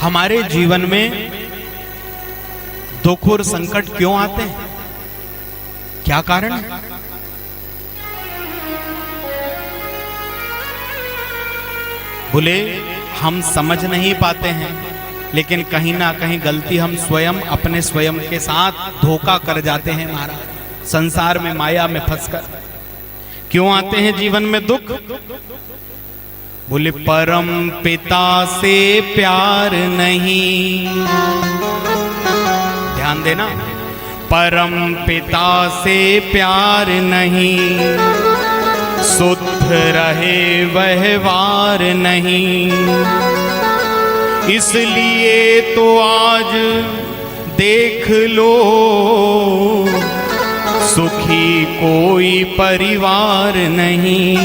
हमारे जीवन में दुख और संकट क्यों आते हैं? क्या कारण है? बोले हम समझ नहीं पाते हैं, लेकिन कहीं ना कहीं गलती हम स्वयं अपने स्वयं के साथ धोखा कर जाते हैं। महाराज संसार में माया में फंसकर क्यों आते हैं जीवन में दुख? बोले परम पिता से प्यार नहीं, ध्यान देना, परम पिता से प्यार नहीं, शुद्ध रहे व्यवहार नहीं, इसलिए तो आज देख लो सुखी कोई परिवार नहीं।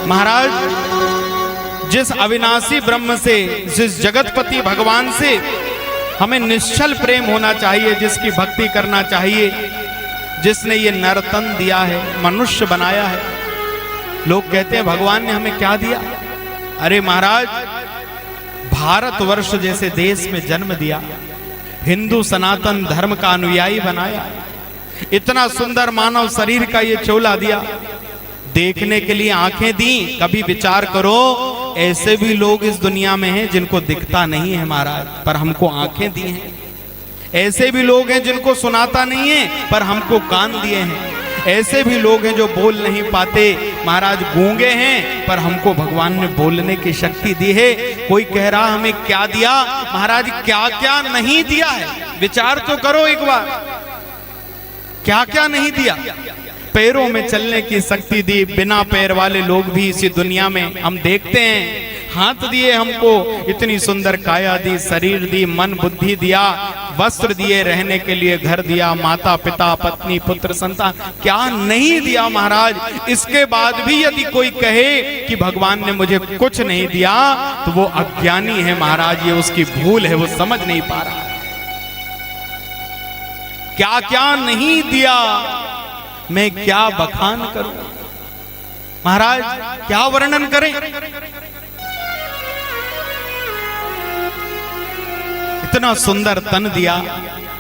महाराज जिस अविनाशी ब्रह्म से, जिस जगतपति भगवान से हमें निश्चल प्रेम होना चाहिए, जिसकी भक्ति करना चाहिए, जिसने ये नरतन दिया है, मनुष्य बनाया है। लोग कहते हैं भगवान ने हमें क्या दिया? अरे महाराज भारतवर्ष जैसे देश में जन्म दिया, हिंदू सनातन धर्म का अनुयायी बनाया, इतना सुंदर मानव शरीर का ये चोला दिया, देखने के लिए आंखें दी। कभी विचार करो ऐसे भी लोग इस दुनिया में हैं जिनको दिखता नहीं है महाराज, पर हमको आंखें दी हैं। ऐसे भी लोग हैं जिनको सुनाता नहीं है, पर हमको कान दिए हैं। ऐसे भी लोग हैं जो बोल नहीं पाते महाराज, गूंगे हैं, पर हमको भगवान ने बोलने की शक्ति दी है। कोई कह रहा हमें क्या दिया? महाराज क्या क्या नहीं दिया है, विचार तो करो एक बार, क्या क्या नहीं दिया। पैरों में चलने की शक्ति दी, बिना पैर वाले लोग भी इसी दुनिया में हम देखते हैं। हाथ दिए हमको, इतनी सुंदर काया दी, शरीर दी, मन बुद्धि दिया, वस्त्र दिए, रहने के लिए घर दिया, माता पिता पत्नी पुत्र संतान, क्या नहीं दिया महाराज। इसके बाद भी यदि कोई कहे कि भगवान ने मुझे कुछ नहीं दिया, तो वो अज्ञानी है महाराज, ये उसकी भूल है, वो समझ नहीं पा रहा क्या क्या नहीं दिया। मैं क्या बखान करूं महाराज, क्या वर्णन करें। इतना सुंदर तन दिया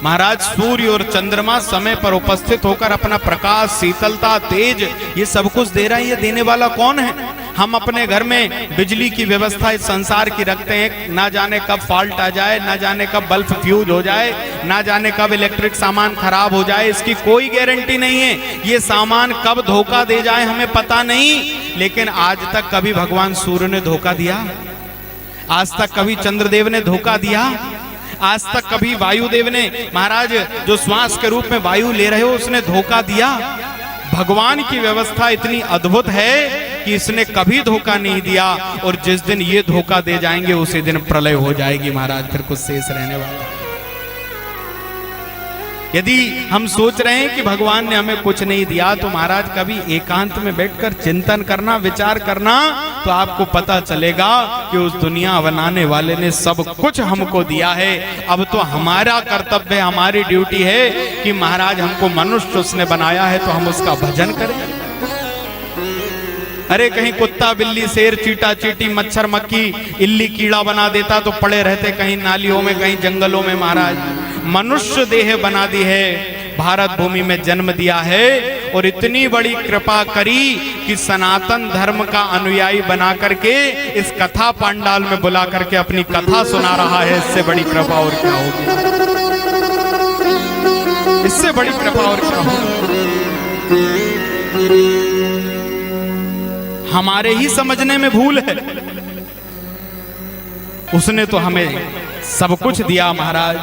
महाराज, सूर्य और चंद्रमा समय पर उपस्थित होकर अपना प्रकाश, शीतलता, तेज, ये सब कुछ दे रहा है। ये देने वाला कौन है? हम अपने घर में बिजली की व्यवस्था इस संसार की रखते हैं, ना जाने कब फॉल्ट आ जाए, ना जाने कब बल्ब फ्यूज हो जाए, ना जाने कब इलेक्ट्रिक सामान खराब हो जाए, इसकी कोई गारंटी नहीं है। ये सामान कब धोखा दे जाए हमें पता नहीं। लेकिन आज तक कभी भगवान सूर्य ने धोखा दिया? आज तक कभी चंद्रदेव ने धोखा दिया? आज तक कभी वायुदेव ने, महाराज जो श्वास के रूप में वायु ले रहे हो, उसने धोखा दिया? भगवान की व्यवस्था इतनी अद्भुत है कि इसने कभी धोखा नहीं दिया, और जिस दिन ये धोखा दे जाएंगे उसी दिन प्रलय हो जाएगी महाराज, फिर कुछ शेष रहने वाला। यदि हम सोच रहे हैं कि भगवान ने हमें कुछ नहीं दिया, तो महाराज कभी एकांत में बैठकर चिंतन करना, विचार करना, तो आपको पता चलेगा कि उस दुनिया बनाने वाले ने सब कुछ हमको दिया है। अब तो हमारा कर्तव्य, हमारी ड्यूटी है कि महाराज हमको मनुष्य उसने बनाया है, तो हम उसका भजन करें। अरे कहीं कुत्ता बिल्ली शेर चीटा चीटी मच्छर मक्खी इल्ली कीड़ा बना देता तो पड़े रहते कहीं नालियों में, कहीं जंगलों में। महाराज मनुष्य देह बना दी है, भारत भूमि में जन्म दिया है, और इतनी बड़ी कृपा करी कि सनातन धर्म का अनुयायी बना करके इस कथा पंडाल में बुला करके अपनी कथा सुना रहा है। इससे बड़ी कृपा और क्या होगी? इससे बड़ी कृपा और क्या होगी? हमारे ही समझने में भूल है। उसने तो हमें सब कुछ दिया महाराज।